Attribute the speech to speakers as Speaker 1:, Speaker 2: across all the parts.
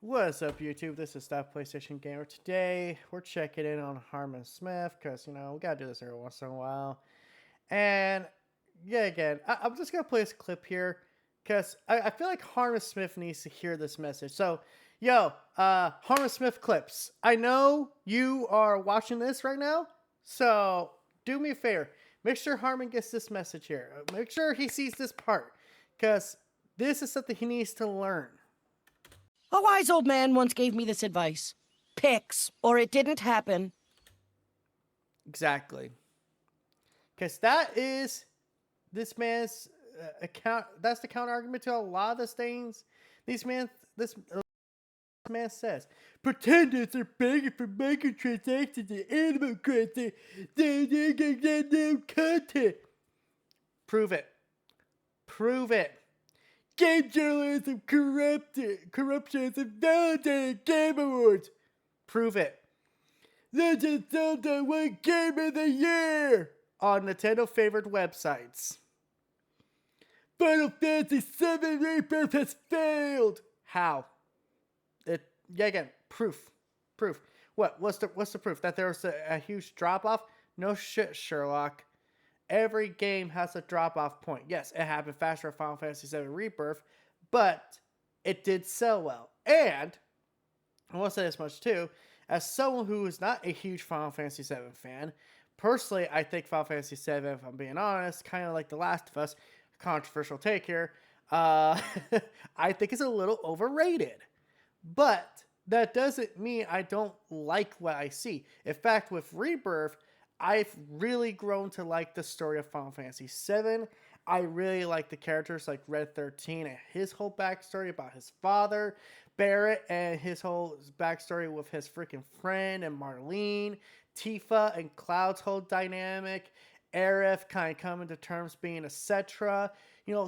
Speaker 1: What's up, YouTube? This is Stop PlayStation Gamer. Today, we're checking in on Harman Smith because, we gotta do this every once in a while. And, yeah, again, I'm just gonna play this clip here because I feel like Harman Smith needs to hear this message. So, Harman Smith clips. I know you are watching this right now, so do me a favor. Make sure Harman gets this message here. Make sure he sees this part because this is something he needs to learn.
Speaker 2: A wise old man once gave me this advice. Pix, or it didn't happen.
Speaker 1: Exactly. Because that is this man's account. That's the counter argument to a lot of the things this man says. Pretenders are begging for microtransactions and animal content. They get no content. Prove it. Prove it. Game journalism corruption is validated Game Awards. Prove it. Legend of Zelda won Game of the Year on Nintendo favored websites. Final Fantasy VII Rebirth has failed. How? Again, proof. What's the proof? That there was a huge drop off? No shit, Sherlock. Every game has a drop-off point. Yes, it happened faster with Final Fantasy VII Rebirth, but it did sell well. And I want to say this much too, as someone who is not a huge Final Fantasy VII fan, personally, I think Final Fantasy VII, if I'm being honest, kind of like The Last of Us, controversial take here, I think it's a little overrated. But that doesn't mean I don't like what I see. In fact, with Rebirth, I've really grown to like the story of Final Fantasy VII. I really like the characters like Red 13 and his whole backstory about his father, Barrett, and his whole backstory with his freaking friend and Marlene, Tifa and Cloud's whole dynamic, Aerith kind of coming to terms being etc.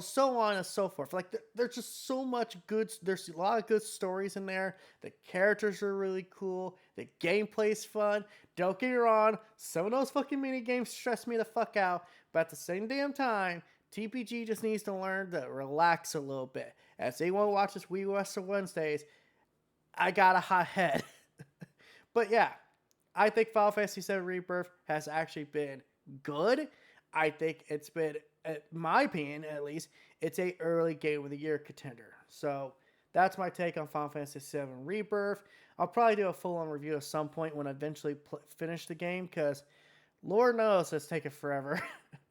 Speaker 1: So on and so forth. Like, there's just so much good, there's a lot of good stories in there. The characters are really cool. The gameplay's fun. Don't get me wrong, some of those fucking mini games stress me the fuck out, but at the same damn time, TPG just needs to learn to relax a little bit. As anyone watches Wii Western Wednesdays, I got a hot head. But yeah, I think Final Fantasy VII Rebirth has actually been good. I think it's been, in my opinion at least, it's a early Game of the Year contender. So that's my take on Final Fantasy VII Rebirth. I'll probably do a full-on review at some point when I eventually finish the game, because Lord knows it's taking forever.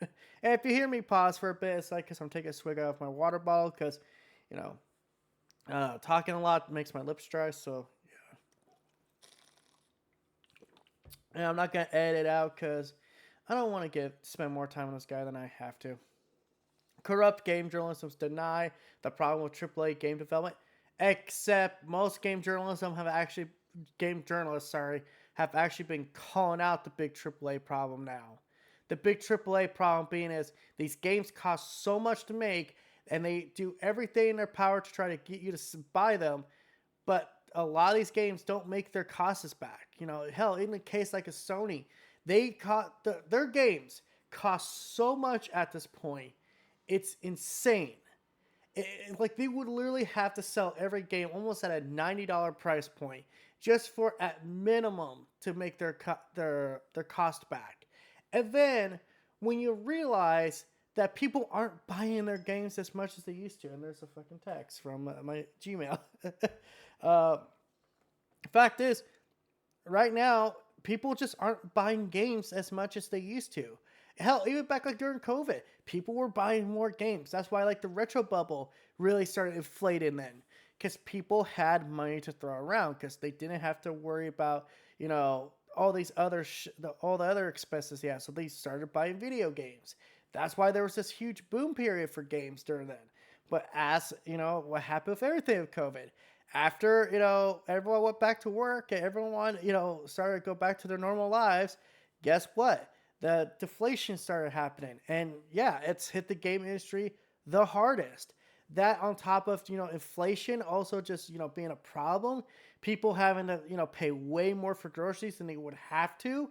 Speaker 1: And if you hear me pause for a bit, it's like because I'm taking a swig out of my water bottle, because, talking a lot makes my lips dry, so yeah. And I'm not going to edit it out because I don't want to spend more time on this guy than I have to. Corrupt game journalism deny the problem with AAA game development, except most game journalists have actually been calling out the big AAA problem now. The big AAA problem being is these games cost so much to make, and they do everything in their power to try to get you to buy them, but a lot of these games don't make their costs back. Hell, in a case like a Sony, their games cost so much at this point. It's insane. Like, they would literally have to sell every game almost at a $90 price point just for, at minimum, to make their cost back. And then when you realize that people aren't buying their games as much as they used to, and there's a fucking text from my Gmail. Fact is, right now, people just aren't buying games as much as they used to. Hell, even back like during COVID, people were buying more games. That's why like the retro bubble really started inflating then, because people had money to throw around because they didn't have to worry about all these other all the other expenses. Yeah, so they started buying video games. That's why there was this huge boom period for games during then. But as what happened with everything with COVID, after everyone went back to work and everyone started to go back to their normal lives, guess what? The deflation started happening, and yeah, it's hit the game industry the hardest. That on top of inflation also just being a problem, people having to pay way more for groceries than they would have to.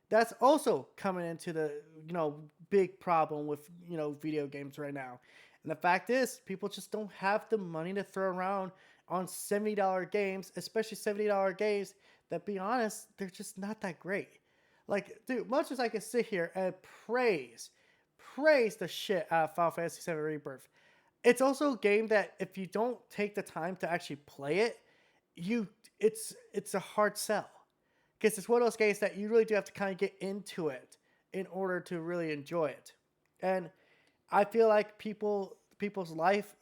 Speaker 1: That's also coming into the big problem with video games right now. And the fact is, people just don't have the money to throw around on $70 games, especially $70 games that, be honest, they're just not that great. Like, dude, much as I can sit here and praise the shit out of Final Fantasy VII Rebirth, it's also a game that if you don't take the time to actually play it, it's a hard sell. Because it's one of those games that you really do have to kind of get into it in order to really enjoy it. And I feel like people's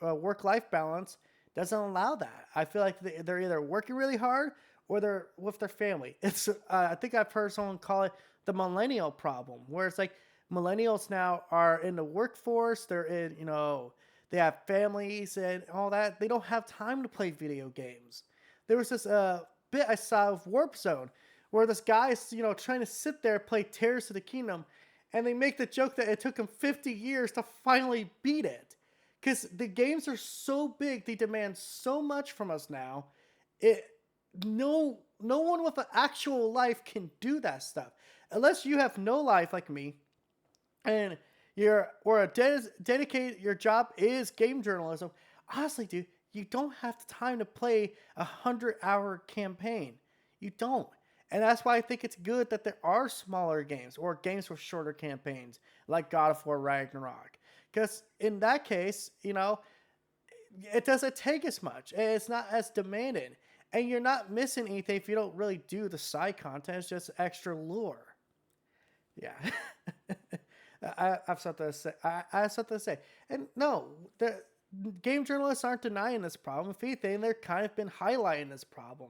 Speaker 1: work life balance doesn't allow that. I feel like they're either working really hard or they're with their family. It's I think I've heard someone call it the millennial problem, where it's like millennials now are in the workforce. They're in, they have families and all that. They don't have time to play video games. There was this bit I saw of Warp Zone where this guy's, trying to sit there and play Tears of the Kingdom, and they make the joke that it took him 50 years to finally beat it. Because the games are so big, they demand so much from us now. No one with an actual life can do that stuff. Unless you have no life like me, and dedicated, your job is game journalism. Honestly, dude, you don't have the time to play a 100-hour campaign. You don't. And that's why I think it's good that there are smaller games or games with shorter campaigns like God of War Ragnarok. Because in that case, it doesn't take as much. And it's not as demanding. And you're not missing anything if you don't really do the side content. It's just extra lure. Yeah. I have something to say. I have something to say. And no, the game journalists aren't denying this problem. If anything, they're kind of been highlighting this problem.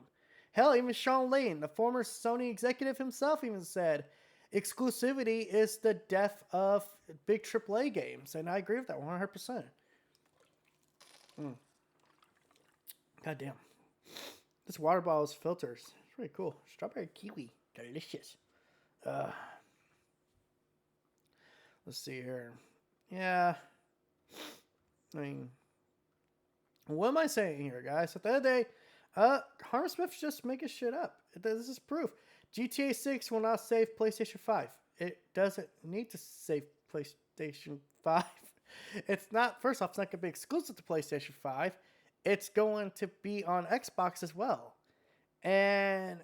Speaker 1: Hell, even Sean Lane, the former Sony executive himself, even said exclusivity is the death of big AAA games. And I agree with that 100%. God damn. This water bottle is filters. It's pretty cool. Strawberry kiwi. Delicious. Let's see here. Yeah. I mean, what am I saying here, guys? At the end of the day, Harman Smith's just making shit up. This is proof. GTA 6 will not save PlayStation 5. It doesn't need to save PlayStation 5. It's not, first off, it's not going to be exclusive to PlayStation 5. It's going to be on Xbox as well. And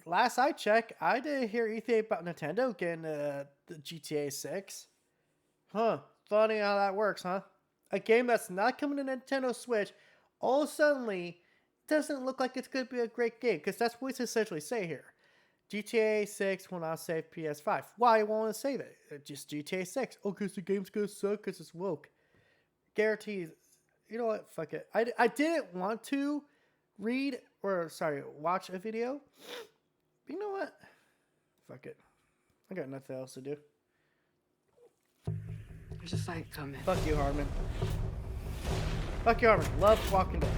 Speaker 1: last I checked, I didn't hear anything about Nintendo getting the GTA 6. Huh. Funny how that works, huh? A game that's not coming to Nintendo Switch all suddenly doesn't look like it's going to be a great game. Because that's what it's essentially say here. GTA 6 will not save PS5. Why won't it save it? Just GTA 6. Oh, because the game's going to suck because it's woke. Guarantees. You know what? Fuck it. I didn't want to watch a video. But you know what? Fuck it. I got nothing else to do.
Speaker 3: There's a fight coming.
Speaker 1: Fuck you, Harman. Fuck you, Harman. Love Walking Dead.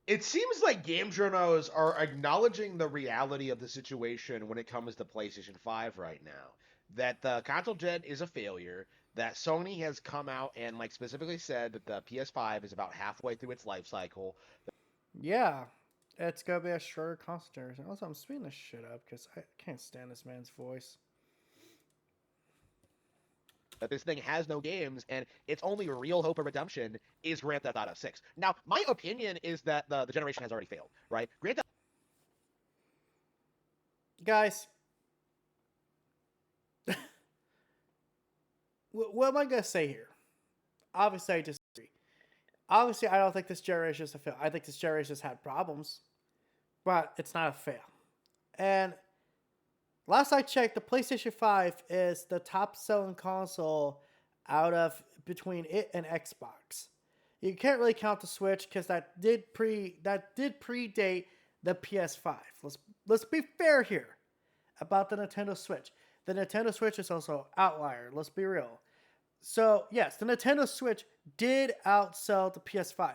Speaker 4: It seems like game journals are acknowledging the reality of the situation when it comes to PlayStation 5 right now. That the console gen is a failure, that Sony has come out and specifically said that the PS5 is about halfway through its life cycle.
Speaker 1: Yeah. It's going to be a shorter console. Also, I'm speeding this shit up because I can't stand this man's voice.
Speaker 4: That this thing has no games, and its only real hope of redemption is Grand Theft Auto 6. Now, my opinion is that the generation has already failed, right? Grand Theft
Speaker 1: Guys. What am I going to say here? Obviously, I disagree. Obviously, I don't think this generation is a fail. I think this generation has had problems, but it's not a fail. And last I checked, the PlayStation 5 is the top selling console out of between it and Xbox. You can't really count the Switch because that did predate the PS5. Let's be fair here about the Nintendo Switch. The Nintendo Switch is also an outlier. Let's be real. So, yes, the Nintendo Switch did outsell the PS5.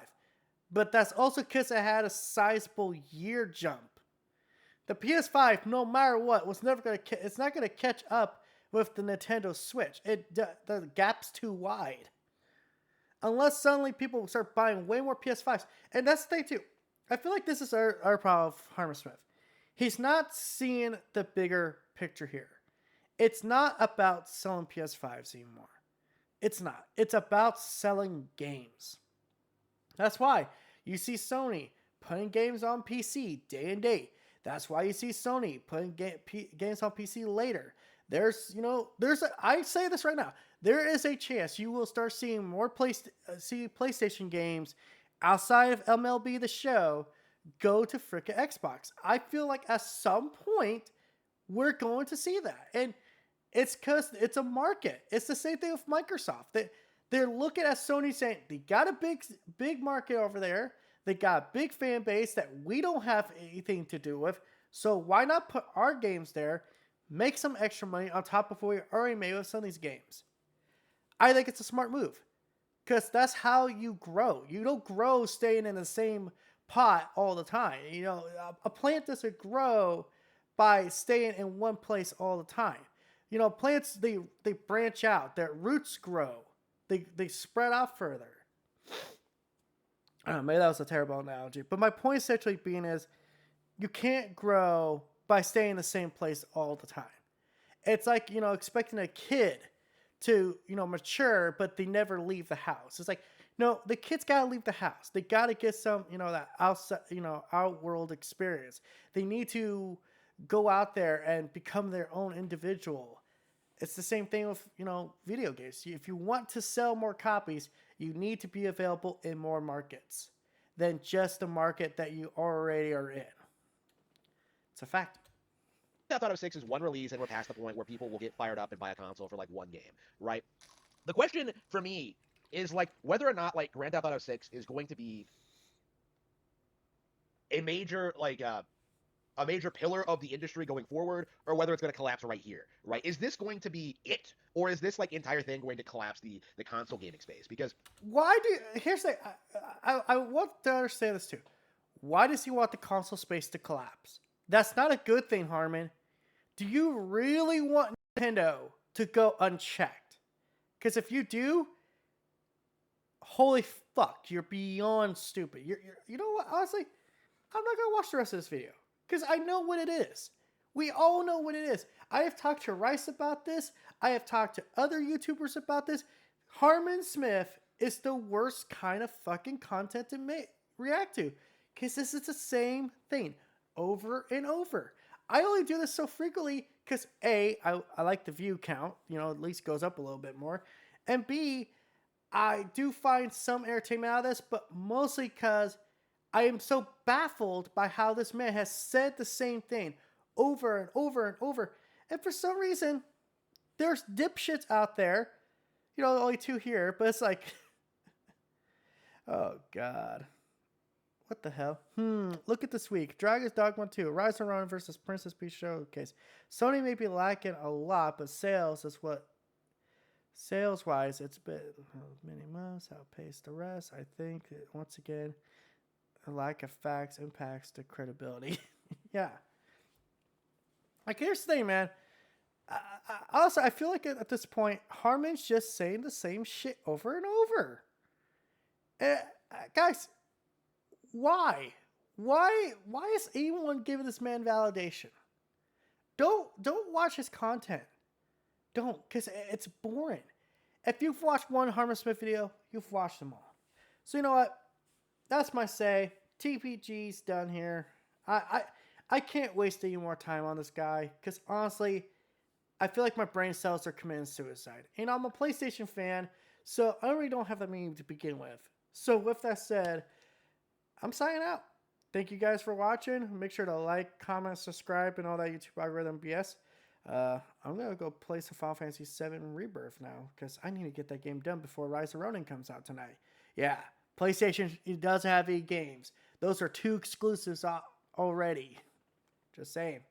Speaker 1: But that's also because it had a sizable year jump. The PS5, no matter what, it's not going to catch up with the Nintendo Switch. The gap's too wide. Unless suddenly people start buying way more PS5s. And that's the thing, too. I feel like this is our problem with Harman Smith. He's not seeing the bigger picture here. It's not about selling PS5s anymore. It's not. It's about selling games. That's why you see Sony putting games on PC day and date. That's why you see Sony putting games on PC later. I say this right now. There is a chance you will start seeing more PlayStation games outside of MLB The Show go to frickin' Xbox. I feel like at some point we're going to see that, and it's because it's a market. It's the same thing with Microsoft. They're looking at Sony saying they got a big market over there. They got a big fan base that we don't have anything to do with. So why not put our games there, make some extra money on top of what we already made with some of these games? I think it's a smart move because that's how you grow. You don't grow staying in the same pot all the time. A plant doesn't grow by staying in one place all the time. Plants, they branch out. Their roots grow. They spread out further. I don't know, maybe that was a terrible analogy. But my point essentially being is you can't grow by staying in the same place all the time. It's like, expecting a kid to, mature, but they never leave the house. It's like, no, the kids got to leave the house. They got to get some, that outside, outworld experience. They need to go out there and become their own individual. It's the same thing with, video games. If you want to sell more copies, you need to be available in more markets than just the market that you already are in. It's a fact.
Speaker 4: Grand Theft Auto 6 is one release, and we're past the point where people will get fired up and buy a console for like one game, right? The question for me is like whether or not like Grand Theft Auto 6 is going to be a major a major pillar of the industry going forward, or whether it's going to collapse right here, right? Is this going to be it, or is this like entire thing going to collapse the console gaming space? Because
Speaker 1: here's the I want to understand this too. Why does he want the console space to collapse? That's not a good thing, Harman. Do you really want Nintendo to go unchecked? Because if you do, holy fuck, you're beyond stupid. You know what? Honestly, I'm not gonna watch the rest of this video because I know what it is. We all know what it is. I have talked to Rice about this. I have talked to other YouTubers about this. Harman Smith is the worst kind of fucking content to react to because this is the same thing over and over. I only do this so frequently because A, I like the view count, at least goes up a little bit more. And B, I do find some entertainment out of this, but mostly because I am so baffled by how this man has said the same thing over and over and over. And for some reason, there's dipshits out there, only two here, but it's like, oh God. What the hell? Look at this week. Dragon's Dogma 2, Rise and Run versus Princess Peach Showcase. Sony may be lacking a lot, but sales-wise, it's been many months, outpaced the rest. I think, once again, a lack of facts impacts the credibility. Yeah. Like, here's the thing, man. Also, I feel like at this point, Harman's just saying the same shit over and over. Guys, why? Why is anyone giving this man validation? Don't watch his content. Don't, because it's boring. If you've watched one Harman Smith video, you've watched them all. So you know what? That's my say. TPG's done here. I can't waste any more time on this guy because honestly, I feel like my brain cells are committing suicide. And I'm a PlayStation fan, so I really don't have that many to begin with. So with that said, I'm signing out. Thank you guys for watching. Make sure to like, comment, subscribe, and all that YouTube algorithm BS. I'm going to go play some Final Fantasy VII Rebirth now because I need to get that game done before Rise of Ronin comes out tonight. Yeah, PlayStation does have games. Those are 2 exclusives already. Just saying.